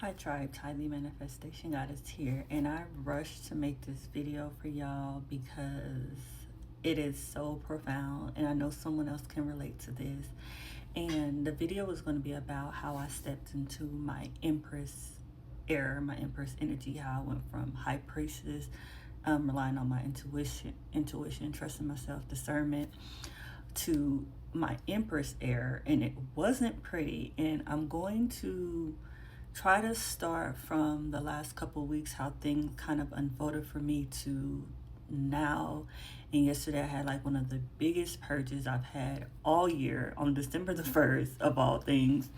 Hi Tribe, Highly Manifestation Goddess here, and I rushed to make this video for y'all because it is so profound and I know someone else can relate to this. And the video is going to be about how I stepped into my Empress era, my Empress energy, how I went from High Priestess, relying on my intuition, trusting myself, discernment, to my Empress era, and it wasn't pretty. And I'm going to try to start from the last couple of weeks, how things kind of unfolded for me, to now. And yesterday I had like one of the biggest purges I've had all year on December the 1st of all things.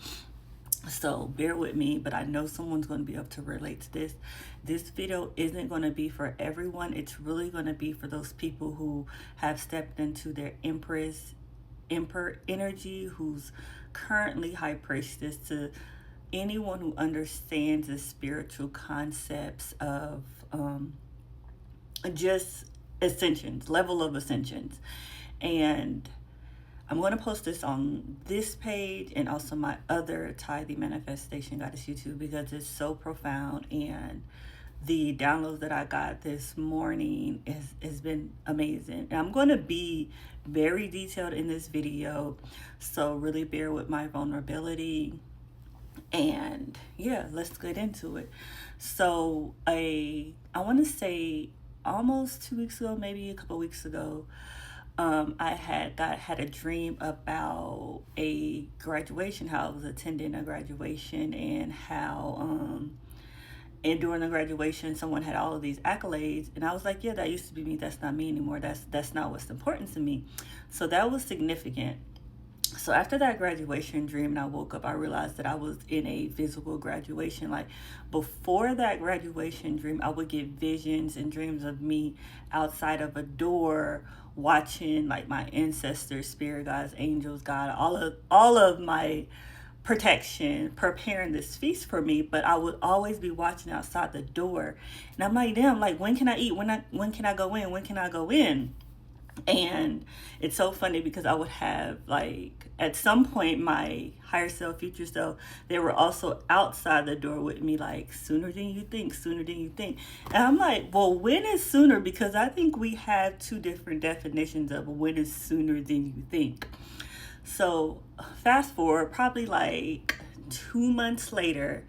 So bear with me, but I know someone's going to be able to relate to this. This video isn't going to be for everyone. It's really going to be for those people who have stepped into their Emperor energy, who's currently High Priestess, to anyone who understands the spiritual concepts of just ascensions, level of ascensions. And I'm going to post this on this page and also my other Tithing Manifestation Goddess YouTube because it's so profound, and the downloads that I got this morning has been amazing. And I'm going to be very detailed in this video, so really bear with my vulnerability. And yeah, let's get into it. So I want to say almost 2 weeks ago, maybe a couple weeks ago, I had a dream about a graduation, how I was attending a graduation, and how and during the graduation someone had all of these accolades, and I was like, yeah, that used to be me. That's not me anymore. That's not what's important to me. So that was significant. So after that graduation dream and I woke up, I realized that I was in a physical graduation. Like before that graduation dream, I would get visions and dreams of me outside of a door watching like my ancestors, spirit guides, angels, God, all of my protection, preparing this feast for me. But I would always be watching outside the door. And I'm like, damn, like when can I eat? When can I go in? When can I go in? And it's so funny because I would have, like, at some point, my higher self, future self, they were also outside the door with me, like, sooner than you think, sooner than you think. And I'm like, well, when is sooner? Because I think we have two different definitions of when is sooner than you think. So fast forward, probably like 2 months later,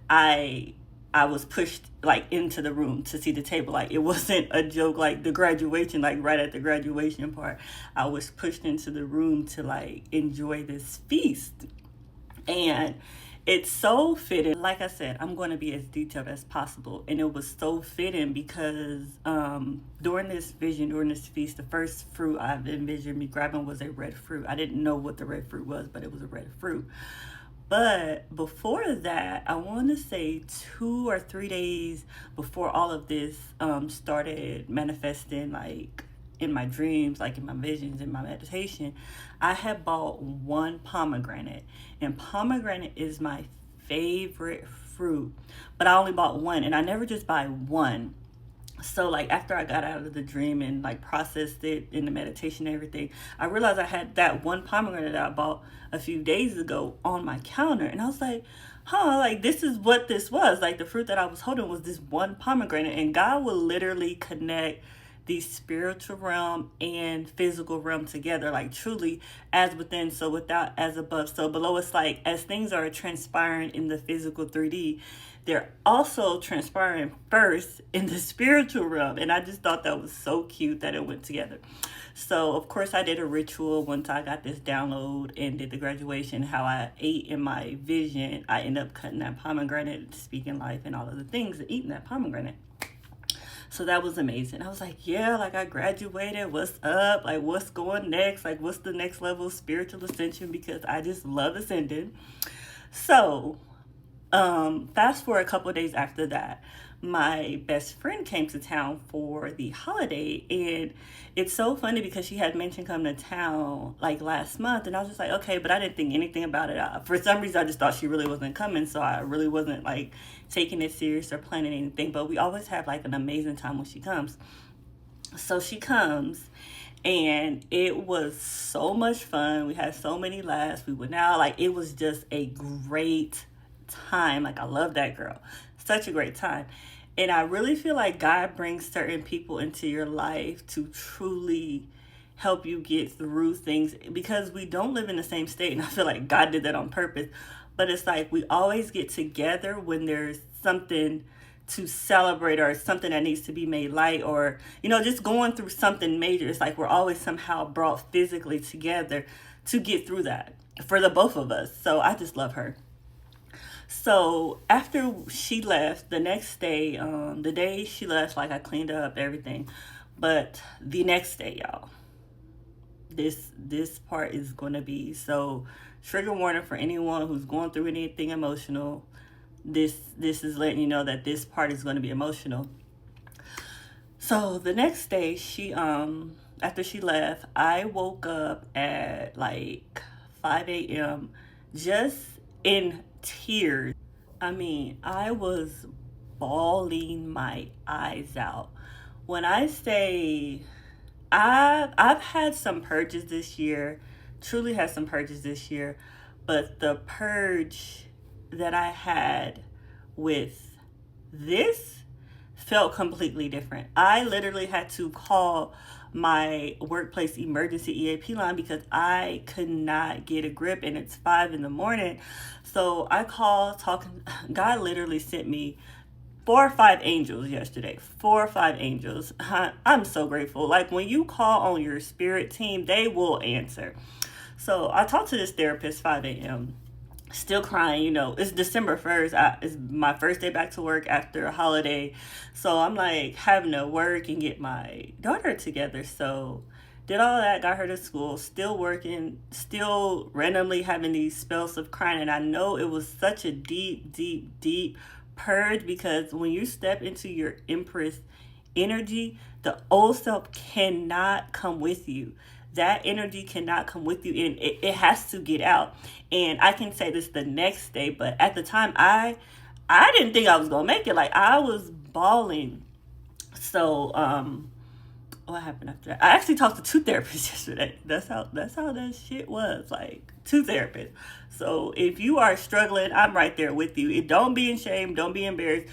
I was pushed like into the room to see the table. Like it wasn't a joke, like the graduation, like right at the graduation part, I was pushed into the room to like enjoy this feast. And it's so fitting. Like I said, I'm going to be as detailed as possible. And it was so fitting because during this feast, the first fruit I've envisioned me grabbing was a red fruit. I didn't know what the red fruit was, but it was a red fruit. But before that, I want to say 2 or 3 days before all of this started manifesting, like in my dreams, like in my visions, in my meditation, I had bought one pomegranate. And pomegranate is my favorite fruit. But I only bought one, and I never just buy one. So like after I got out of the dream and like processed it in the meditation and everything, I realized I had that one pomegranate that I bought a few days ago on my counter. And I was like, like this is what this was. Like the fruit that I was holding was this one pomegranate. And God will literally connect the spiritual realm and physical realm together, like truly as within, so without, as above, so below. It's like as things are transpiring in the physical 3D, they're also transpiring first in the spiritual realm. And I just thought that was so cute that it went together. So of course I did a ritual once I got this download and did the graduation, how I ate in my vision. I ended up cutting that pomegranate, speaking life and all of the things, and eating that pomegranate. So that was amazing. I was like, yeah, like I graduated. What's up? Like what's going next? Like what's the next level of spiritual ascension? Because I just love ascending. So fast forward a couple of days after that, my best friend came to town for the holiday. And it's so funny because she had mentioned coming to town like last month. And I was just like, okay, but I didn't think anything about it. For some reason, I just thought she really wasn't coming. So I really wasn't like taking it serious or planning anything. But we always have like an amazing time when she comes. So she comes, and it was so much fun. We had so many laughs. We went out. Like it was just a great time. Like, I love that girl. Such a great time. And I really feel like God brings certain people into your life to truly help you get through things, because we don't live in the same state. And I feel like God did that on purpose. But it's like we always get together when there's something to celebrate or something that needs to be made light, or, you know, just going through something major. It's like we're always somehow brought physically together to get through that for the both of us. So I just love her. So after she left, the next day, the day she left, like, I cleaned up everything. But the next day, y'all, this part is going to be so trigger warning for anyone who's going through anything emotional. This is letting you know that this part is going to be emotional. So the next day, she after she left, I woke up at like 5 a.m. just in tears. I mean, I was bawling my eyes out. When I say I've had some purges this year, truly had some purges this year, but the purge that I had with this felt completely different. I literally had to call my workplace emergency EAP line because I could not get a grip, and it's 5 a.m. So I called, talking. God literally sent me 4 or 5 angels yesterday. 4 or 5 angels. I'm so grateful. Like, when you call on your spirit team, they will answer. So I talked to this therapist 5 a.m. Still crying, you know. It's December 1st. It's my first day back to work after a holiday. So I'm like having to work and get my daughter together. So did all that, got her to school, still working, still randomly having these spells of crying. And I know it was such a deep, deep, deep purge, because when you step into your Empress energy, the old self cannot come with you. That energy cannot come with you, and it has to get out. And I can say this the next day, but at the time, I didn't think I was gonna make it. Like, I was bawling. So what happened after that? I actually talked to 2 therapists yesterday. That's how that shit was. Like, 2 therapists. So if you are struggling, I'm right there with you. Don't be ashamed. Don't be embarrassed.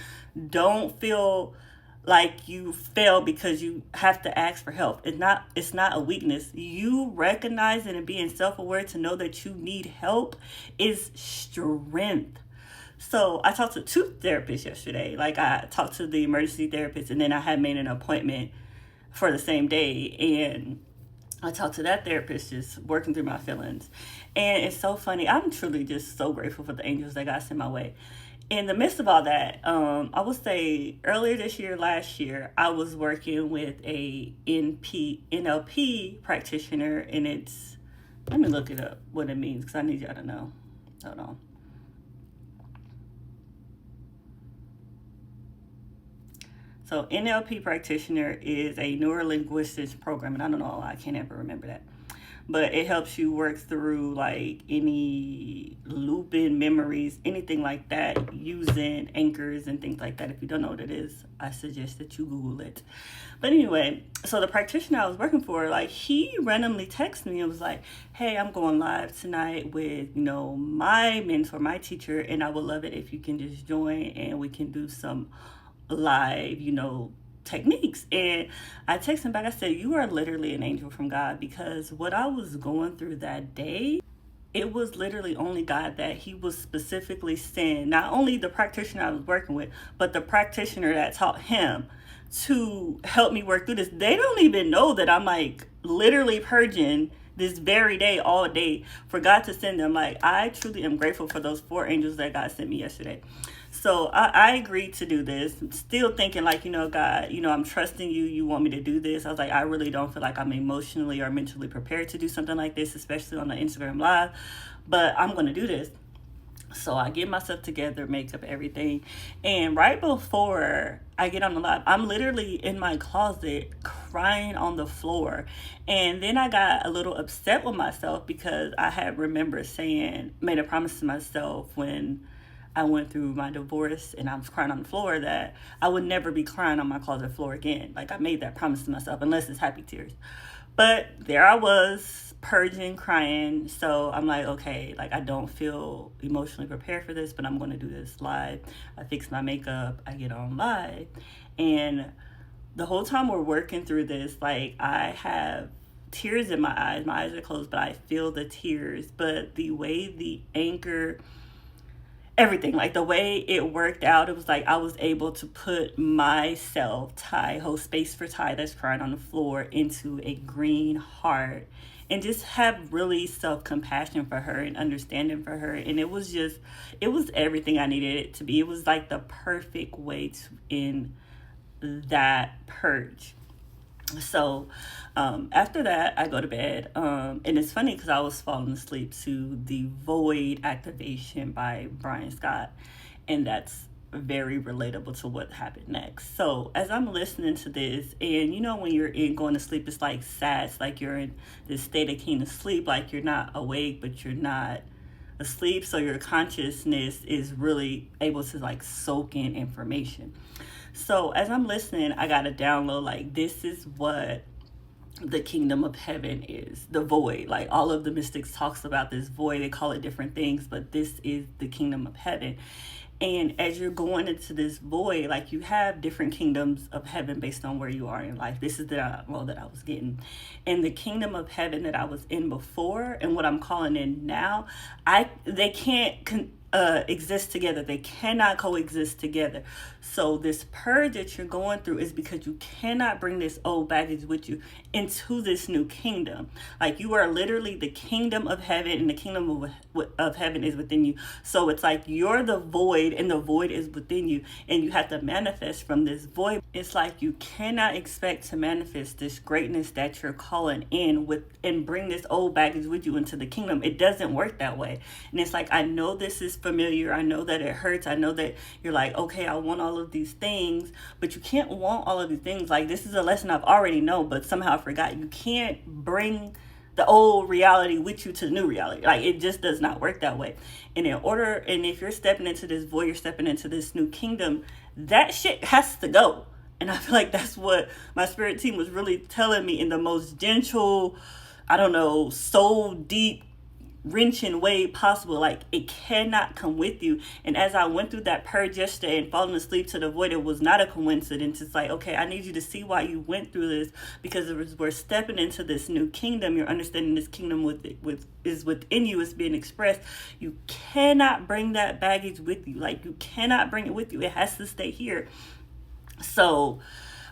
Don't feel like you fail because you have to ask for help. It's not a weakness. You recognizing and being self-aware to know that you need help is strength. So I talked to 2 therapists yesterday. Like, I talked to the emergency therapist, and then I had made an appointment for the same day, and I talked to that therapist, just working through my feelings. And it's so funny. I'm truly just so grateful for the angels that God sent my way. In the midst of all that, I would say earlier this year, last year, I was working with a NLP practitioner, and let me look it up, what it means, because I need y'all to know. Hold on. So NLP practitioner is a neuro-linguistics program, and I don't know, I can't ever remember that. But it helps you work through like any looping memories, anything like that, using anchors and things like that. If you don't know what it is, I suggest that you Google it. But anyway, so the practitioner I was working for, like, he randomly texted me and was like, hey, I'm going live tonight with, you know, my mentor, my teacher, and I would love it if you can just join and we can do some live, you know, techniques. And I texted him back, I said, you are literally an angel from God, because what I was going through that day, it was literally only God that he was specifically saying, not only the practitioner I was working with, but the practitioner that taught him to help me work through this. They don't even know that I'm like literally purging this very day, all day, for God to send them. Like, I truly am grateful for those 4 angels that God sent me yesterday. So I agreed to do this, still thinking like, you know, God, you know, I'm trusting you. You want me to do this. I was like, I really don't feel like I'm emotionally or mentally prepared to do something like this, especially on the Instagram Live, but I'm going to do this. So I get myself together, makeup, everything. And right before I get on the live, I'm literally in my closet crying on the floor. And then I got a little upset with myself because I had made a promise to myself when I went through my divorce and I was crying on the floor that I would never be crying on my closet floor again. Like, I made that promise to myself, unless it's happy tears. But there I was, purging, crying. So I'm like, okay, like I don't feel emotionally prepared for this, but I'm going to do this live. I fix my makeup, I get on live. And the whole time we're working through this, like I have tears in my eyes are closed, but I feel the tears. But the way the anchor, everything, like the way it worked out, it was like I was able to put myself, Ty, hold space for Ty that's crying on the floor, into a green heart, and just have really self-compassion for her and understanding for her. And it was everything I needed it to be. It was like the perfect way to end that purge. So after that, I go to bed. And it's funny because I was falling asleep to the Void activation by Brian Scott. And that's very relatable to what happened next. So as I'm listening to this, and you know, when you're going to sleep, it's like sad. It's like you're in this state of keen sleep, like you're not awake, but you're not asleep. So your consciousness is really able to like soak in information. So as I'm listening, I got a download, like this is what the kingdom of heaven is, the void. Like all of the mystics talks about this void, they call it different things, but this is the kingdom of heaven. And as you're going into this void, like you have different kingdoms of heaven based on where you are in life. This is the role that I was getting. And the kingdom of heaven that I was in before and what I'm calling in now, they can't exist together. They cannot coexist together. So this purge that you're going through is because you cannot bring this old baggage with you into this new kingdom. Like you are literally the kingdom of heaven, and the kingdom of heaven is within you. So it's like you're the void and the void is within you, and you have to manifest from this void. It's like you cannot expect to manifest this greatness that you're calling in with and bring this old baggage with you into the kingdom. It doesn't work that way. And it's like, I know this is familiar. I know that it hurts. I know that you're like, okay, I want all of these things, but you can't want all of these things. Like this is a lesson I've already know, but somehow I forgot. You can't bring the old reality with you to the new reality. Like it just does not work that way. And if you're stepping into this void, you're stepping into this new kingdom, that shit has to go. And I feel like that's what my spirit team was really telling me in the most gentle, I don't know, soul deep, wrenching way possible. Like it cannot come with you. And as I went through that purge yesterday and falling asleep to the void, it was not a coincidence. It's like, okay, I need you to see why you went through this, because we're stepping into this new kingdom. You're understanding this kingdom is within you, is being expressed. You cannot bring that baggage with you. Like you cannot bring it with you. It has to stay here. So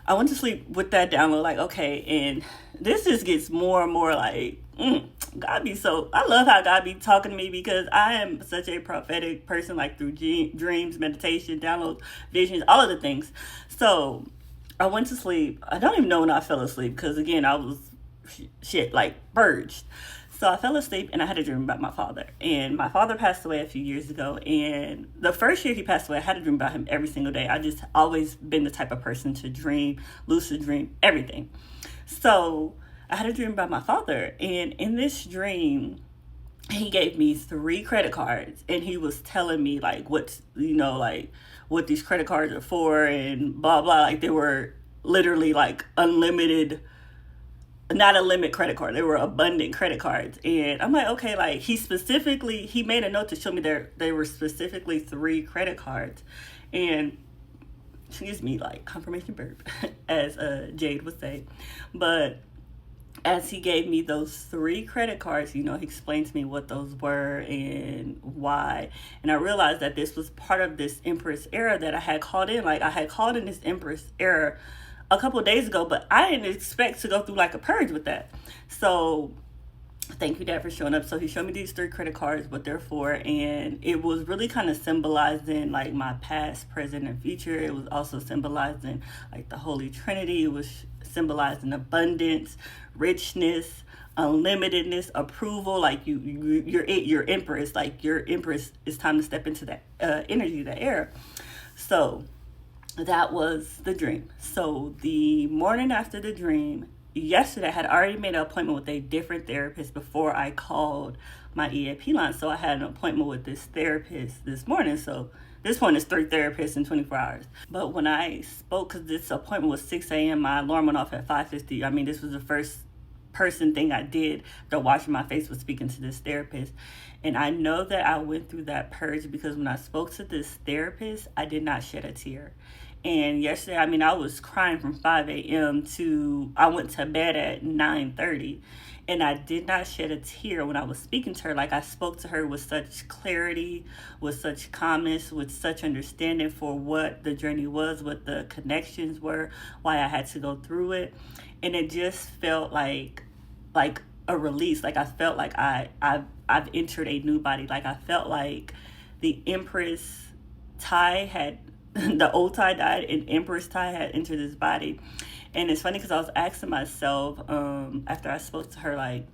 I went to sleep with that download, like, okay, and this just gets more and more like, God be so, I love how God be talking to me, because I am such a prophetic person, like through dreams, meditation, downloads, visions, all of the things. So I went to sleep. I don't even know when I fell asleep, because again, I was like purged. So I fell asleep and I had a dream about my father. And my father passed away a few years ago. And the first year he passed away, I had a dream about him every single day. I just always been the type of person to dream, lucid dream, everything. So I had a dream about my father. And in this dream, he gave me 3 credit cards. And he was telling me like what these credit cards are for and blah, blah. Like they were literally like unlimited, not a limit credit card. They were abundant credit cards. And I'm like, okay, like he made a note to show me they were specifically 3 credit cards. And excuse me, like confirmation burp, as Jade would say. But as he gave me those 3 credit cards, he explained to me what those were and why. And I realized that this was part of this Empress era that I had called in. Like I had called in this Empress era a couple of days ago, but I didn't expect to go through like a purge with that. So thank you, Dad, for showing up. So he showed me these 3 credit cards, what they're for, and it was really kind of symbolizing like my past, present, and future. It was also symbolizing like the Holy Trinity. It was symbolizing abundance, richness, unlimitedness, approval. Like you're Empress. Like your Empress, it's time to step into that energy, that era. So that was the dream. So the morning after the dream, yesterday I had already made an appointment with a different therapist before I called my EAP line. So I had an appointment with this therapist this morning. So this one is 3 therapists in 24 hours. But when I spoke, because this appointment was 6 a.m., my alarm went off at 5:50. I mean, this was the first person thing I did after washing my face was speaking to this therapist. And I know that I went through that purge because when I spoke to this therapist, I did not shed a tear. And yesterday, I mean, I was crying from 5 a.m. to I went to bed at 9:30. And I did not shed a tear when I was speaking to her. Like, I spoke to her with such clarity, with such calmness, with such understanding for what the journey was, what the connections were, why I had to go through it. And it just felt like a release. Like, I felt like I've entered a new body. Like, I felt like the Empress Ty had the old Ty died and Empress Ty had entered this body. And it's funny because I was asking myself after I spoke to her, like,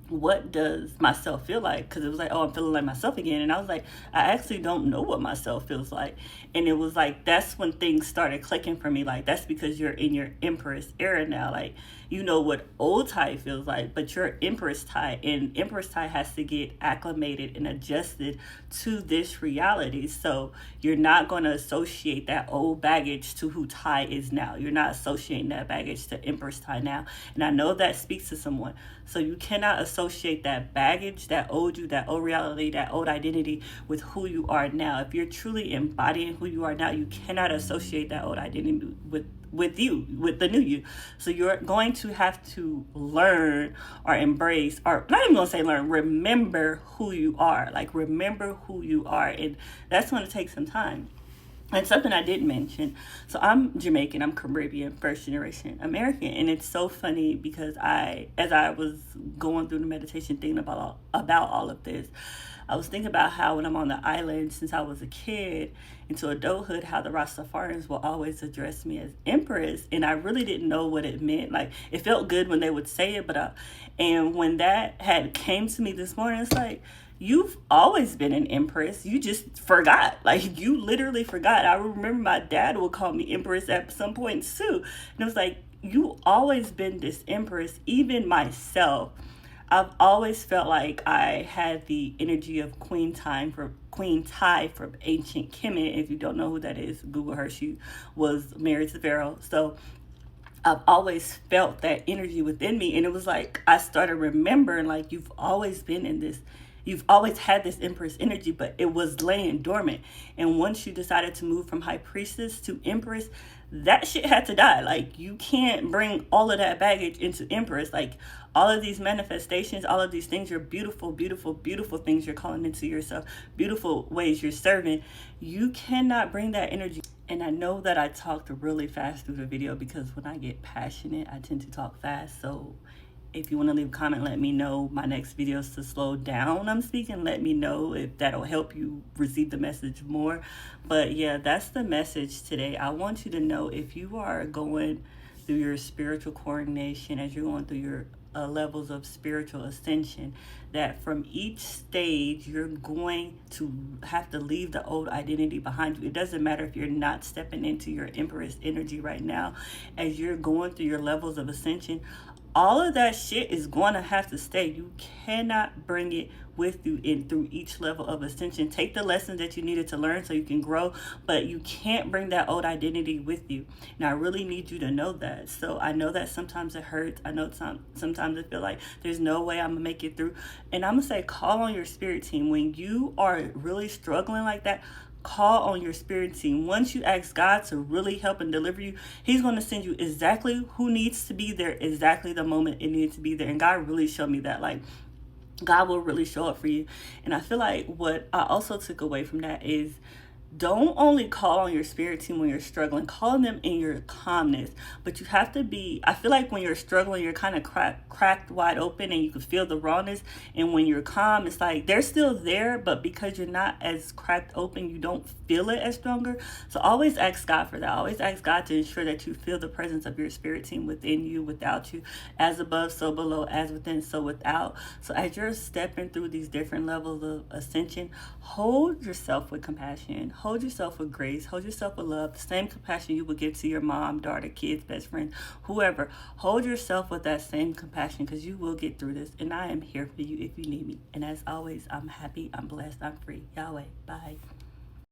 what does myself feel like? Because it was like, oh, I'm feeling like myself again. And I was like, I actually don't know what myself feels like. And it was like, that's when things started clicking for me. Like, that's because you're in your Empress era now. Like, you know what old Ty feels like, but you're Empress Ty. And Empress Ty has to get acclimated and adjusted to this reality. So you're not going to associate that old baggage to who Ty is now. You're not associating that baggage to Empress Ty now. And I know that speaks to someone. So you cannot associate that baggage, that old you, that old reality, that old identity with who you are now. If you're truly embodying who you are now, you cannot associate that old identity with you, with the new you. So you're going to have to learn or embrace, or not even gonna say learn, remember who you are. Like, remember who you are. And that's going to take some time. And something I didn't mention, so I'm Jamaican, I'm Caribbean, first generation American. And it's so funny because as I was going through the meditation thinking about all of this, I was thinking about how when I'm on the island since I was a kid into adulthood, how the Rastafarians will always address me as Empress. And I really didn't know what it meant. Like, it felt good when they would say it, but and when that had came to me this morning, it's like, you've always been an Empress. You just forgot. Like, you literally forgot. I remember my dad would call me Empress at some point too. And it was like, you always been this Empress. Even myself, I've always felt like I had the energy of Queen Ty from ancient Kemet. If you don't know who that is, Google her. She was married to Pharaoh. So I've always felt that energy within me. And it was like, I started remembering, like, you've always been in this. You've always had this Empress energy, but it was laying dormant. And once you decided to move from High Priestess to Empress, that shit had to die. Like, you can't bring all of that baggage into Empress. Like, all of these manifestations, all of these things, are beautiful, beautiful, beautiful things you're calling into yourself, beautiful ways you're serving. You cannot bring that energy. And I know that I talked really fast through the video because when I get passionate, I tend to talk fast. So if you want to leave a comment, let me know my next videos to slow down I'm speaking. Let me know if that'll help you receive the message more. But yeah, that's the message today. I want you to know, if you are going through your spiritual coordination, as you're going through your levels of spiritual ascension, that from each stage you're going to have to leave the old identity behind you. It doesn't matter if you're not stepping into your Empress energy right now. As you're going through your levels of ascension, all of that shit is going to have to stay. You cannot bring it with you in through each level of ascension. Take the lessons that you needed to learn so you can grow, but you can't bring that old identity with you. Now, I really need you to know that. So I know that sometimes it hurts. I know sometimes I feel like there's no way I'm going to make it through. And I'm going to say, call on your spirit team. When you are really struggling like that, call on your spirit team. Once you ask God to really help and deliver you, he's going to send you exactly who needs to be there, exactly the moment it needs to be there. And God really showed me that. Like, God will really show up for you. And I feel like what I also took away from that is, don't only call on your spirit team when you're struggling. Call on them in your calmness. But you have to be, I feel like when you're struggling, you're kind of cracked wide open and you can feel the rawness. And when you're calm, it's like they're still there, but because you're not as cracked open, you don't feel it as stronger. So always ask God for that. Always ask God to ensure that you feel the presence of your spirit team within you, without you. As above, so below, as within, so without. So as you're stepping through these different levels of ascension, hold yourself with compassion. Hold yourself with grace. Hold yourself with love. The same compassion you would give to your mom, daughter, kids, best friend, whoever. Hold yourself with that same compassion, because you will get through this. And I am here for you if you need me. And as always, I'm happy, I'm blessed, I'm free. Yahweh. Bye.